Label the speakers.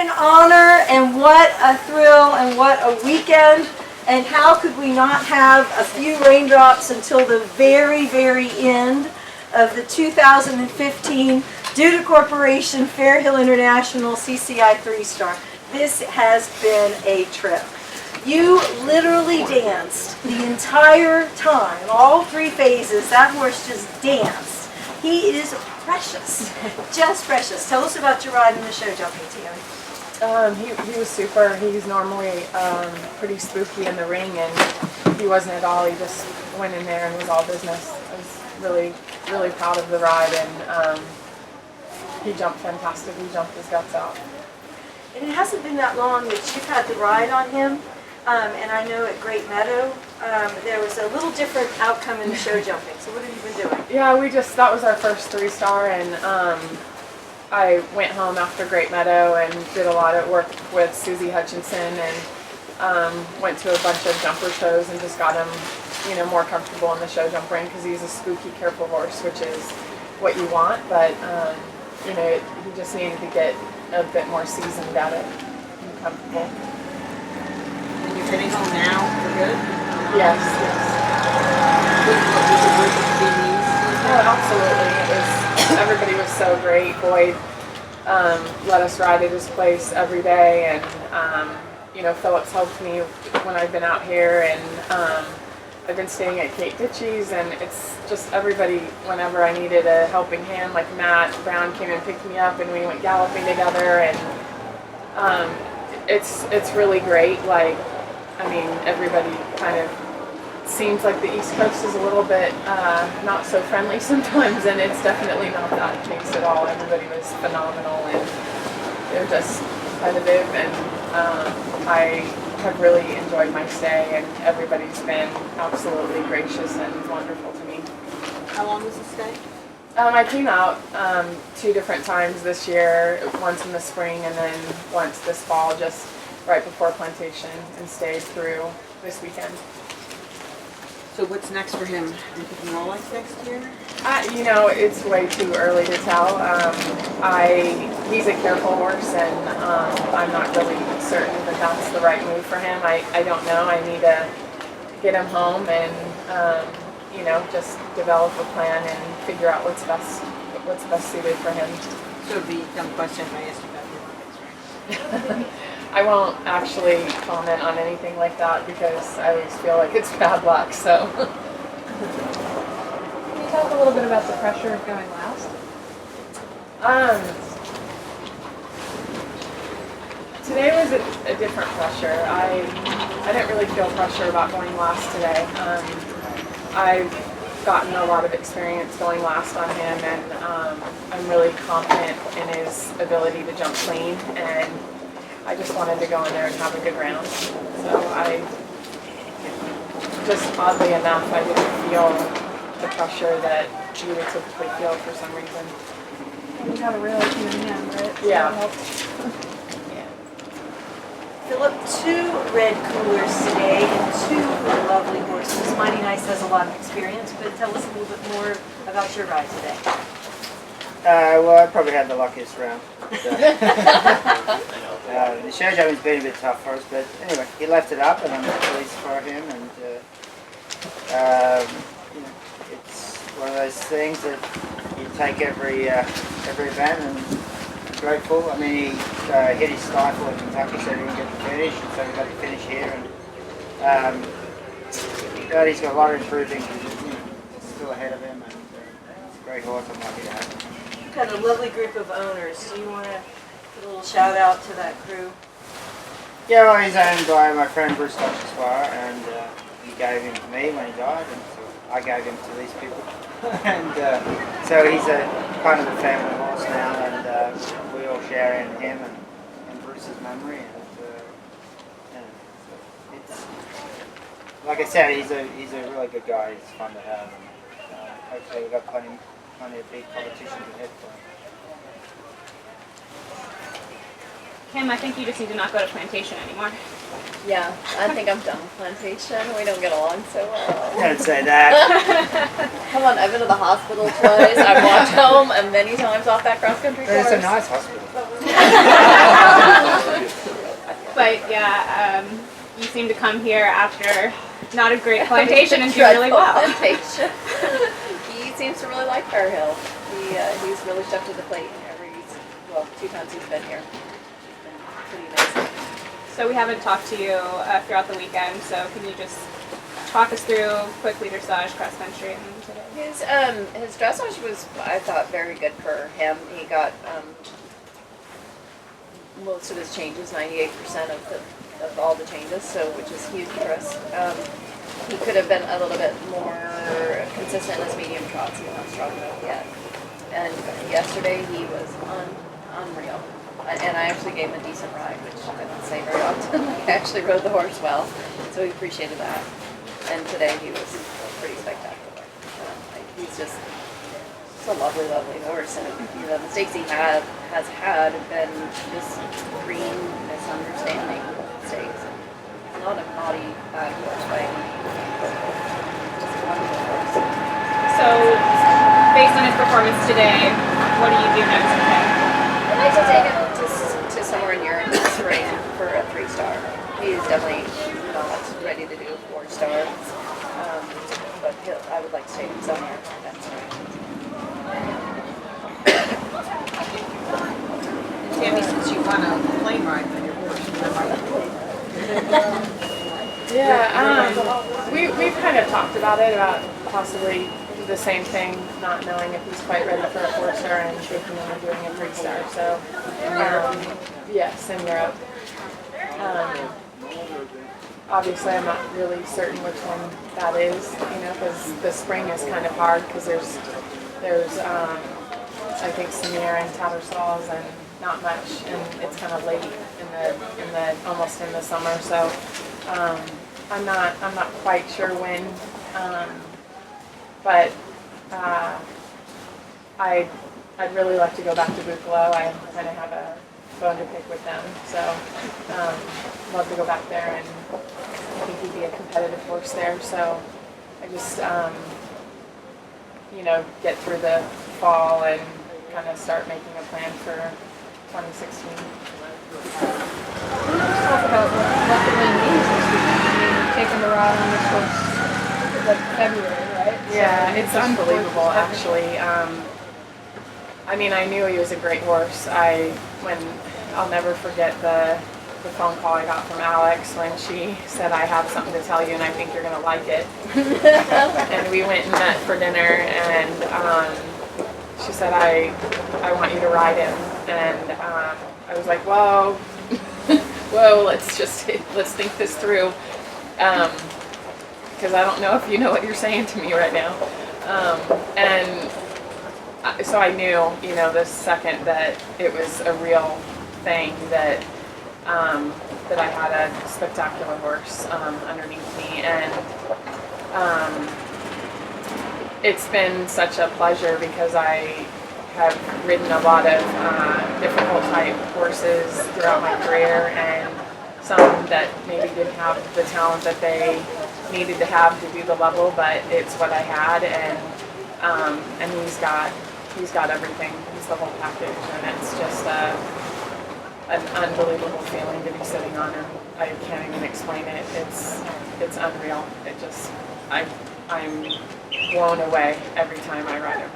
Speaker 1: an honor and what a thrill and what a weekend. And how could we not have a few raindrops until the very, very end of the 2015 Dutta Corporation Fair Hill International CCI3 Star. This has been a trip. You literally danced the entire time, all three phases. That horse just danced. He is precious, just precious. Tell us about your ride in the show jumping, Tamie.
Speaker 2: He was super. He's normally pretty spooky in the ring, and he wasn't at all. He just went in there and was all business. I was really, really proud of the ride, and he jumped fantastic. He jumped his guts out.
Speaker 1: And it hasn't been that long that you've had the ride on him. And I know at Great Meadow, there was a little different outcome in the show jumping. So what have you been doing?
Speaker 2: Yeah, that was our first 3-star, and I went home after Great Meadow and did a lot of work with Susie Hutchinson, and went to a bunch of jumper shows and just got him, more comfortable in the show jump ring, because he's a spooky, careful horse, which is what you want. But he just needed to get a bit more seasoned at it and comfortable.
Speaker 3: And you're heading home now for good?
Speaker 2: Yes. Oh, absolutely. Everybody was so great. Boyd let us ride at his place every day, and Phillip's helped me when I've been out here, and I've been staying at Kate Ditchy's, and it's just everybody. Whenever I needed a helping hand, like Matt Brown came and picked me up, and we went galloping together, and it's really great. Everybody kind of seems like the East Coast is a little bit not so friendly sometimes, and it's definitely not that case at all. Everybody was phenomenal, and they're just competitive, and I have really enjoyed my stay, and everybody's been absolutely gracious and wonderful to me.
Speaker 3: How long was the stay?
Speaker 2: I came out 2 different times this year, once in the spring and then once this fall, just right before plantation, and stayed through this weekend.
Speaker 3: So what's next for him? Anything more like next year?
Speaker 2: It's way too early to tell. He's a careful horse, and I'm not really certain that that's the right move for him. I don't know. I need to get him home and just develop a plan and figure out what's best suited for him.
Speaker 3: So it'd be a dumb question if I asked you about your right?
Speaker 2: I won't actually comment on anything like that, because I always feel like it's bad luck. So.
Speaker 4: Can you talk a little bit about the pressure of going last?
Speaker 2: Today was a different pressure. I didn't really feel pressure about going last today. I've gotten a lot of experience going last on him, and I'm really confident in his ability to jump clean, and I just wanted to go in there and have a good round. So oddly enough, I didn't feel the pressure that you would typically feel for some reason.
Speaker 4: You have a really human hand, right? So
Speaker 2: Yeah.
Speaker 4: that helps.
Speaker 2: Yeah.
Speaker 1: Phillip, 2 red coolers today and 2 lovely horses. Mighty Nice has a lot of experience, but tell us a little bit more about your ride today.
Speaker 5: Well, I probably had the luckiest round. The show jumping's been a bit tough for us, but anyway, he left it up, and I'm pleased for him. And it's one of those things that you take every event, and I'm grateful. I mean, he hit his stifle in Kentucky, so he didn't get the finish, and so we got the finish here. And he's got a lot of improving. Still ahead of him, and it's a great horse. I'm lucky to have him.
Speaker 1: You've got a lovely group of owners. Do you want to give a little shout out to that crew?
Speaker 5: Yeah, well, he's owned by my friend Bruce Dutton, and he gave him to me when he died, and so I gave him to these people. And so he's a kind of a family horse now, and we all share in him and Bruce's memory. And so it's, like I said, he's a really good guy. He's fun to have, and hopefully we've got plenty of big competitions ahead for him.
Speaker 4: Kim, I think you just need to not go to plantation anymore.
Speaker 6: Yeah, I think I'm done with plantation. We don't get along so well.
Speaker 5: Don't say that.
Speaker 6: Come on, I've been to the hospital twice. I've walked home many times off that cross country course.
Speaker 5: It's a nice hospital.
Speaker 4: you seem to come here after not a great plantation and do really well.
Speaker 6: Plantation. He seems to really like Fair Hill. He's really stepped to the plate well, 2 times he's been here. It's been pretty amazing.
Speaker 4: So we haven't talked to you throughout the weekend, so can you just talk us through quick leadershage, cross country, and today?
Speaker 6: His dressage was, I thought, very good for him. He got most of his changes, 98% of all the changes, so which is huge for us. He could have been a little bit more consistent in his medium trots. He's not strong enough yet. And yesterday he was unreal. And I actually gave him a decent ride, which I don't say very often. I actually rode the horse well, so he appreciated that. And today he was pretty spectacular. He's just a lovely, lovely horse. And the mistakes he has had have been just green misunderstanding mistakes. He's not a naughty, bad horse by any means. Just a wonderful horse.
Speaker 4: So, based on his performance today, what do you do next with him?
Speaker 6: I'd like to take him to somewhere in Europe in the spring for a 3-star. He's definitely not ready to do a 4-star, but I would like to take him somewhere that's
Speaker 3: Tamie, since you want a plane ride on your horse,
Speaker 2: Yeah, we've kind of talked about it, about possibly the same thing, not knowing if he's quite ready for a 4-star and taking him and doing a 3-star. So, yes, in Europe. Obviously, I'm not really certain which one that is, because the spring is kind of hard because there's I think Samir and Tattersall's and not much, and it's kind of late in the almost in the summer. So I'm not quite sure when, but I'd really like to go back to Buffalo. I kind of have a bone to pick with them, so love to go back there, and I think he'd be a competitive horse there. So I just get through the fall and kind of start making a plan for 2016.
Speaker 7: Talk about what the win means this weekend. I mean, you're taking the ride on this horse like February, right?
Speaker 2: Yeah, it's unbelievable, actually. I mean, I knew he was a great horse. I'll never forget the phone call I got from Alex when she said, "I have something to tell you, and I think you're gonna like it." And we went and met for dinner, and she said, "I want you to ride him." And I was like, "Whoa, whoa, let's think this through," because I don't know if you know what you're saying to me right now. And so I knew, the second that it was a real thing, that I had a spectacular horse underneath me, and it's been such a pleasure because I have ridden a lot of difficult type horses throughout my career, and some that maybe didn't have the talent that they needed to have to do the level, but it's what I had, and he's got everything. He's the whole package, and it's just an unbelievable feeling to be sitting on him. I can't even explain it. It's unreal. I'm blown away every time I ride him.